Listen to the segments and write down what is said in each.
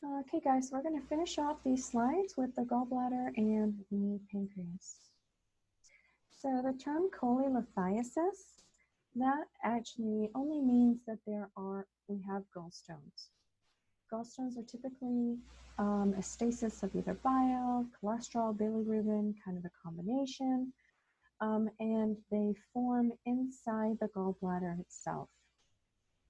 Okay guys, we're going to finish off these slides with the gallbladder and the pancreas. So the term cholelithiasis, that actually only means that we have gallstones. Gallstones are typically a stasis of either bile, cholesterol, bilirubin, kind of a combination, and they form inside the gallbladder itself.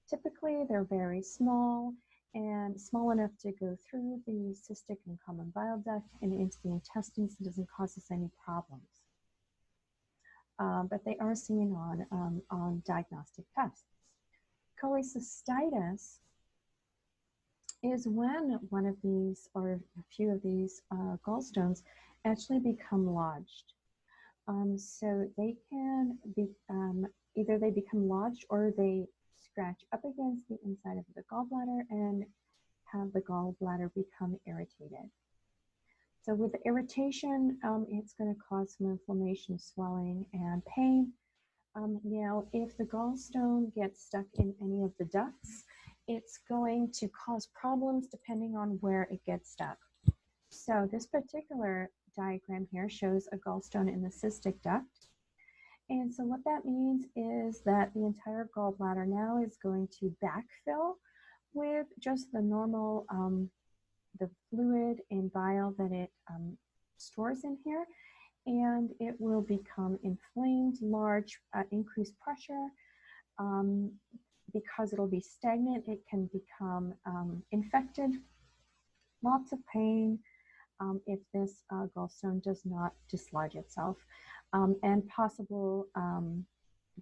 Typically, they're very small and small enough to go through the cystic and common bile duct and into the intestines and doesn't cause us any problems. But they are seen on diagnostic tests. Cholecystitis is when one of these or a few of these gallstones actually become lodged. So they can be either they become lodged or they scratch up against the inside of the gallbladder and have the gallbladder become irritated. So with the irritation, it's going to cause some inflammation, swelling, and pain. Now, if the gallstone gets stuck in any of the ducts, it's going to cause problems depending on where it gets stuck. So this particular diagram here shows a gallstone in the cystic duct. And so what that means is that the entire gallbladder now is going to backfill with just the normal, the fluid and bile that it stores in here, and it will become inflamed, large, increased pressure. Because it'll be stagnant, it can become infected, lots of pain if this gallstone does not dislodge itself, and possible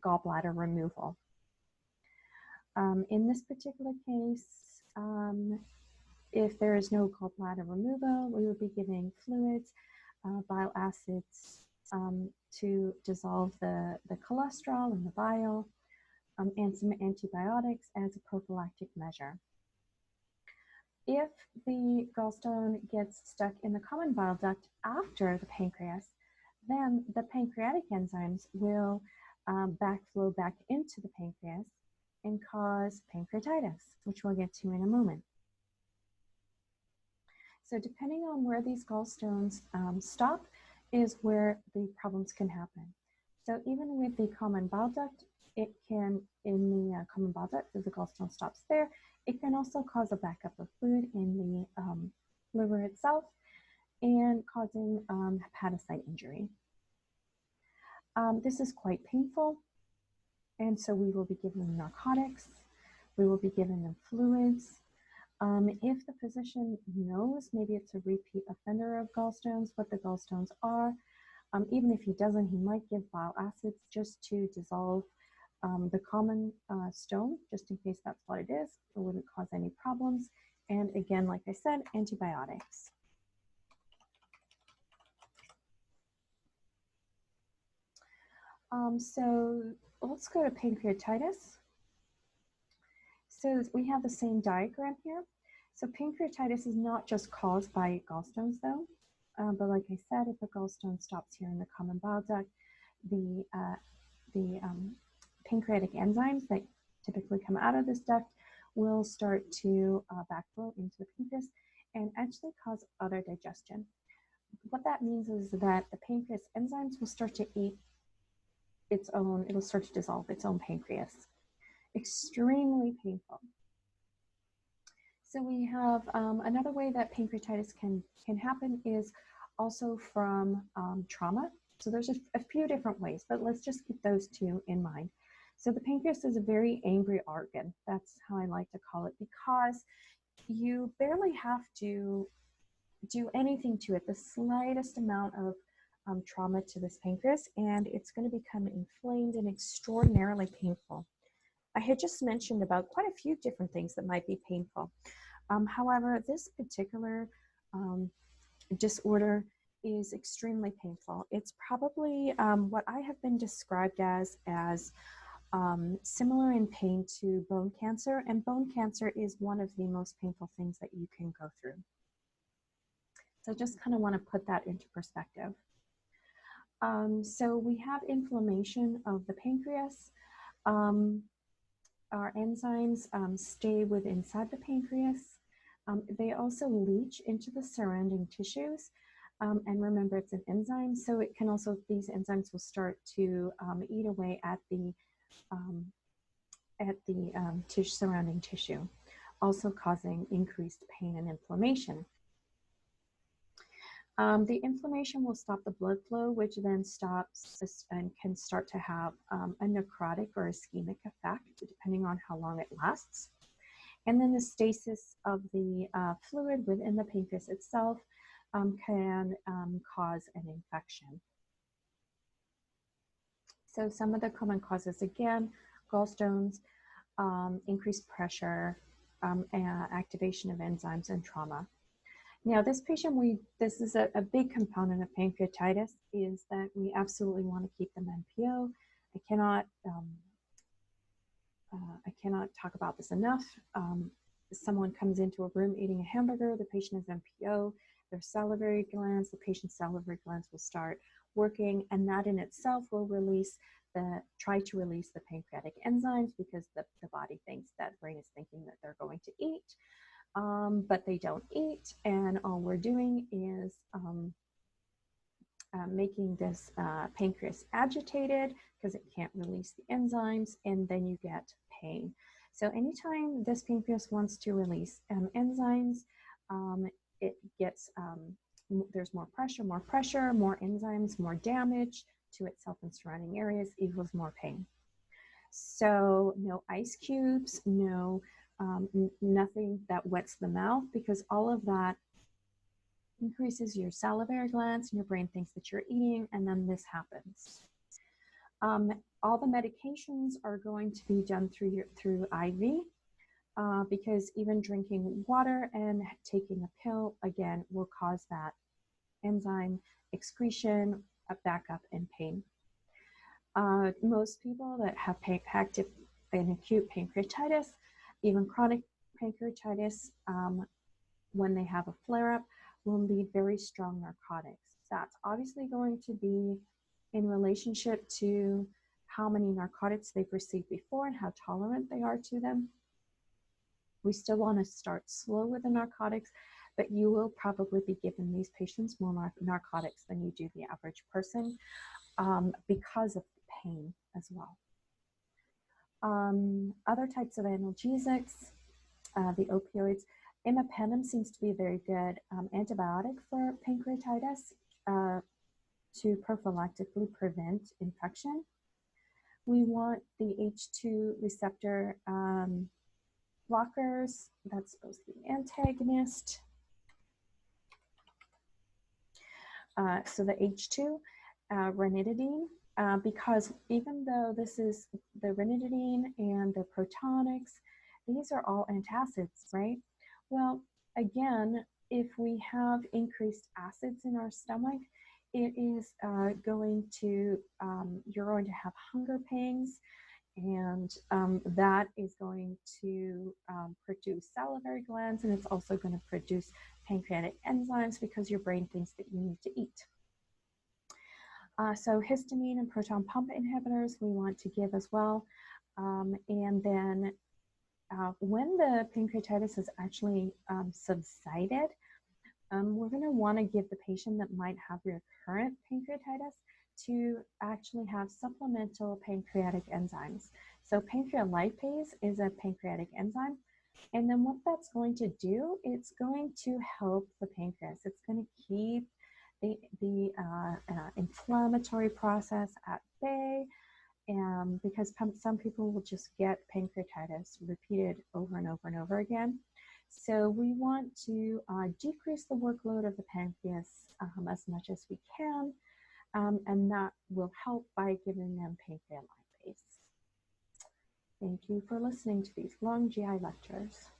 gallbladder removal. In this particular case, if there is no gallbladder removal, we would be giving fluids, bile acids to dissolve the cholesterol and the bile, and some antibiotics as a prophylactic measure. If the gallstone gets stuck in the common bile duct after the pancreas, then the pancreatic enzymes will backflow back into the pancreas and cause pancreatitis, which we'll get to in a moment. So depending on where these gallstones stop is where the problems can happen. So even with the common bile duct, it can, in the common bile duct, if the gallstone stops there, it can also cause a backup of fluid in the liver itself and causing hepatocyte injury. This is quite painful, and so we will be giving them narcotics, we will be giving them fluids. If the physician knows, maybe it's a repeat offender of gallstones, what the gallstones are, even if he doesn't, he might give bile acids just to dissolve the common stone, just in case that's what it is. It wouldn't cause any problems. And again, like I said, antibiotics. So let's go to pancreatitis. So we have the same diagram here. So pancreatitis is not just caused by gallstones though, but like I said, if a gallstone stops here in the common bile duct, the pancreatic enzymes that typically come out of this duct will start to backflow into the pancreas and actually cause other digestion. What that means is that the pancreas enzymes will start to eat its own, it'll start to dissolve its own pancreas. Extremely painful. So we have another way that pancreatitis can happen is also from trauma. So there's a few different ways, but let's just keep those two in mind. So the pancreas is a very angry organ. That's how I like to call it, because you barely have to do anything to it, the slightest amount of trauma to this pancreas, and it's going to become inflamed and extraordinarily painful. I had just mentioned about quite a few different things that might be painful. However, this particular disorder is extremely painful. It's probably what I have been described as similar in pain to bone cancer, and bone cancer is one of the most painful things that you can go through. So just kind of want to put that into perspective. So we have inflammation of the pancreas. Our enzymes stay inside the pancreas. They also leach into the surrounding tissues. And remember, it's an enzyme, so it can also, these enzymes will start to eat away at the surrounding tissue, also causing increased pain and inflammation. The inflammation will stop the blood flow, which then stops and can start to have a necrotic or ischemic effect, depending on how long it lasts. And then the stasis of the fluid within the pancreas itself can cause an infection. So some of the common causes, again, gallstones, increased pressure, activation of enzymes, and trauma. Now, this patient, this is a big component of pancreatitis, is that we absolutely want to keep them NPO. I cannot talk about this enough. Someone comes into a room eating a hamburger, the patient is NPO, their salivary glands, the patient's salivary glands will start working, and that in itself will try to release the pancreatic enzymes, because the body thinks, that brain is thinking that they're going to eat. But they don't eat, and all we're doing is making this pancreas agitated because it can't release the enzymes, and then you get pain. So anytime this pancreas wants to release enzymes, it gets, there's more pressure, more enzymes, more damage to itself and surrounding areas equals more pain. So no ice cubes, no nothing that wets the mouth, because all of that increases your salivary glands, and your brain thinks that you're eating, and then this happens. All the medications are going to be done through IV, because even drinking water and taking a pill, again, will cause that enzyme excretion, a backup, and pain. Most people that have active and acute pancreatitis, even chronic pancreatitis, when they have a flare-up, will need very strong narcotics. That's obviously going to be in relationship to how many narcotics they've received before and how tolerant they are to them. We still want to start slow with the narcotics, but you will probably be giving these patients more narcotics than you do the average person, because of the pain as well. Other types of analgesics, the opioids. Imipenem seems to be a very good antibiotic for pancreatitis to prophylactically prevent infection. We want the H2 receptor blockers. That's supposed to be antagonist. So the H2, ranitidine, because even though this is the ranitidine and the protonics, these are all antacids, right? Well, again, if we have increased acids in our stomach, it is going to, you're going to have hunger pangs, and that is going to produce salivary glands, and it's also going to produce pancreatic enzymes, because your brain thinks that you need to eat. So histamine and proton pump inhibitors we want to give as well. And then when the pancreatitis has actually subsided, we're going to want to give the patient that might have recurrent pancreatitis to actually have supplemental pancreatic enzymes. So pancreolipase is a pancreatic enzyme. And then what that's going to do, it's going to help the pancreas. It's going to keep the inflammatory process at bay, because some people will just get pancreatitis repeated over and over and over again. So we want to decrease the workload of the pancreas as much as we can, and that will help by giving them pancreolipase. Thank you for listening to these long GI lectures.